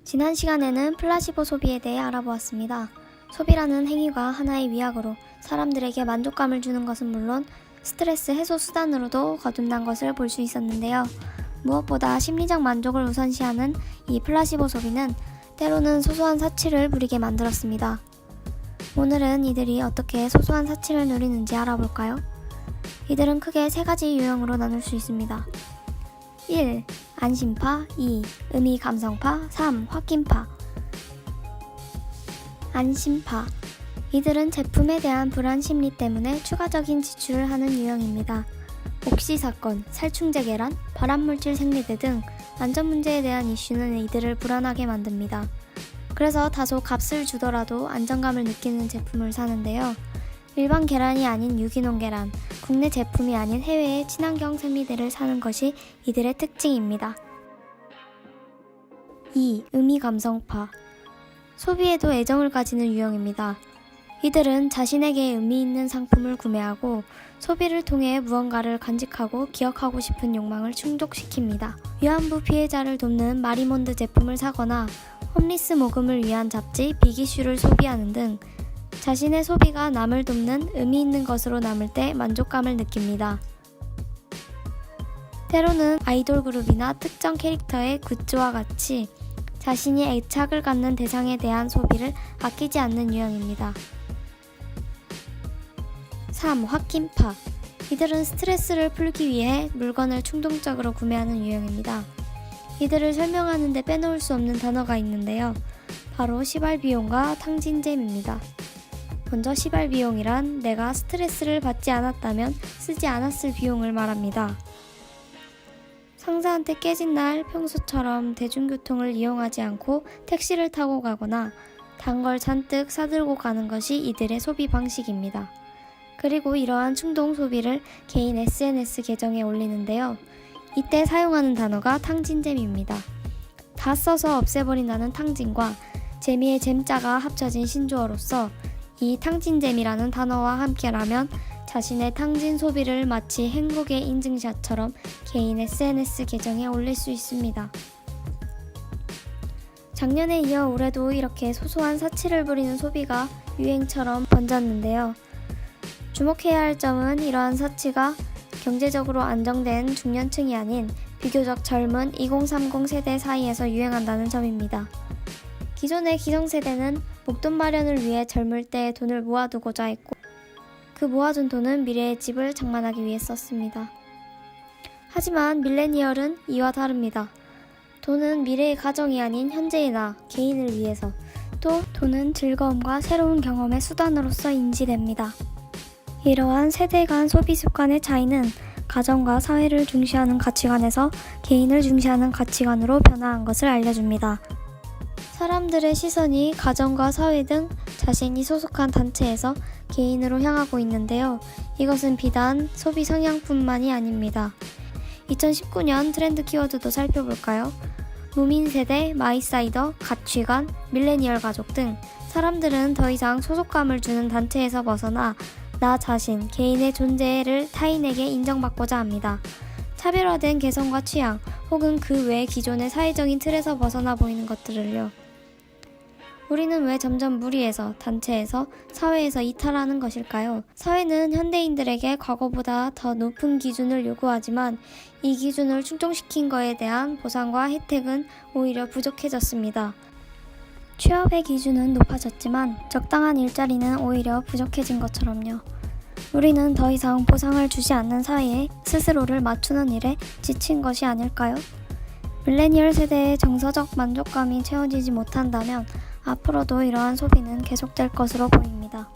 지난 시간에는 플라시보 소비에 대해 알아보았습니다. 소비라는 행위가 하나의 위약으로 사람들에게 만족감을 주는 것은 물론 스트레스 해소 수단으로도 거듭난 것을 볼 수 있었는데요. 무엇보다 심리적 만족을 우선시하는 이 플라시보 소비는 때로는 소소한 사치를 부리게 만들었습니다. 오늘은 이들이 어떻게 소소한 사치를 누리는지 알아볼까요? 이들은 크게 세 가지 유형으로 나눌 수 있습니다. 1. 안심파, 2. 의미 감성파, 3. 홧김파. 안심파. 이들은 제품에 대한 불안 심리 때문에 추가적인 지출을 하는 유형입니다. 옥시 사건, 살충제 계란, 발암물질 생리대 등 안전 문제에 대한 이슈는 이들을 불안하게 만듭니다. 그래서 다소 값을 주더라도 안정감을 느끼는 제품을 사는데요. 일반 계란이 아닌 유기농 계란, 국내 제품이 아닌 해외의 친환경 생리대를 사는 것이 이들의 특징입니다. 2. 의미 감성파. 소비에도 애정을 가지는 유형입니다. 이들은 자신에게 의미 있는 상품을 구매하고 소비를 통해 무언가를 간직하고 기억하고 싶은 욕망을 충족시킵니다. 위안부 피해자를 돕는 마리몬드 제품을 사거나 홈리스 모금을 위한 잡지 빅이슈를 소비하는 등 자신의 소비가 남을 돕는 의미 있는 것으로 남을 때 만족감을 느낍니다. 때로는 아이돌 그룹이나 특정 캐릭터의 굿즈와 같이 자신이 애착을 갖는 대상에 대한 소비를 아끼지 않는 유형입니다. 3. 홧김파. 이들은 스트레스를 풀기 위해 물건을 충동적으로 구매하는 유형입니다. 이들을 설명하는 데 빼놓을 수 없는 단어가 있는데요. 바로 시발비용과 탕진잼입니다. 먼저 시발비용이란 내가 스트레스를 받지 않았다면 쓰지 않았을 비용을 말합니다. 상사한테 깨진 날 평소처럼 대중교통을 이용하지 않고 택시를 타고 가거나 단 걸 잔뜩 사들고 가는 것이 이들의 소비 방식입니다. 그리고 이러한 충동 소비를 개인 SNS 계정에 올리는데요. 이때 사용하는 단어가 탕진잼입니다. 다 써서 없애버린다는 탕진과 재미의 잼자가 합쳐진 신조어로서 이 탕진잼이라는 단어와 함께라면 자신의 탕진 소비를 마치 행복의 인증샷처럼 개인 SNS 계정에 올릴 수 있습니다. 작년에 이어 올해도 이렇게 소소한 사치를 부리는 소비가 유행처럼 번졌는데요. 주목해야 할 점은 이러한 사치가 경제적으로 안정된 중년층이 아닌 비교적 젊은 2030 세대 사이에서 유행한다는 점입니다. 기존의 기성세대는 목돈 마련을 위해 젊을 때 돈을 모아두고자 했고 그 모아둔 돈은 미래의 집을 장만하기 위해 썼습니다. 하지만 밀레니얼은 이와 다릅니다. 돈은 미래의 가정이 아닌 현재의 나, 개인을 위해서 또 돈은 즐거움과 새로운 경험의 수단으로서 인지됩니다. 이러한 세대 간 소비 습관의 차이는 가정과 사회를 중시하는 가치관에서 개인을 중시하는 가치관으로 변화한 것을 알려줍니다. 사람들의 시선이 가정과 사회 등 자신이 소속한 단체에서 개인으로 향하고 있는데요. 이것은 비단 소비 성향뿐만이 아닙니다. 2019년 트렌드 키워드도 살펴볼까요? 무민세대, 마이사이더, 가치관, 밀레니얼 가족 등 사람들은 더 이상 소속감을 주는 단체에서 벗어나 나 자신, 개인의 존재를 타인에게 인정받고자 합니다. 차별화된 개성과 취향, 혹은 그 외 기존의 사회적인 틀에서 벗어나 보이는 것들을요. 우리는 왜 점점 무리해서, 단체에서, 사회에서 이탈하는 것일까요? 사회는 현대인들에게 과거보다 더 높은 기준을 요구하지만 이 기준을 충족시킨 거에 대한 보상과 혜택은 오히려 부족해졌습니다. 취업의 기준은 높아졌지만 적당한 일자리는 오히려 부족해진 것처럼요. 우리는 더 이상 보상을 주지 않는 사회에 스스로를 맞추는 일에 지친 것이 아닐까요? 밀레니얼 세대의 정서적 만족감이 채워지지 못한다면 앞으로도 이러한 소비는 계속될 것으로 보입니다.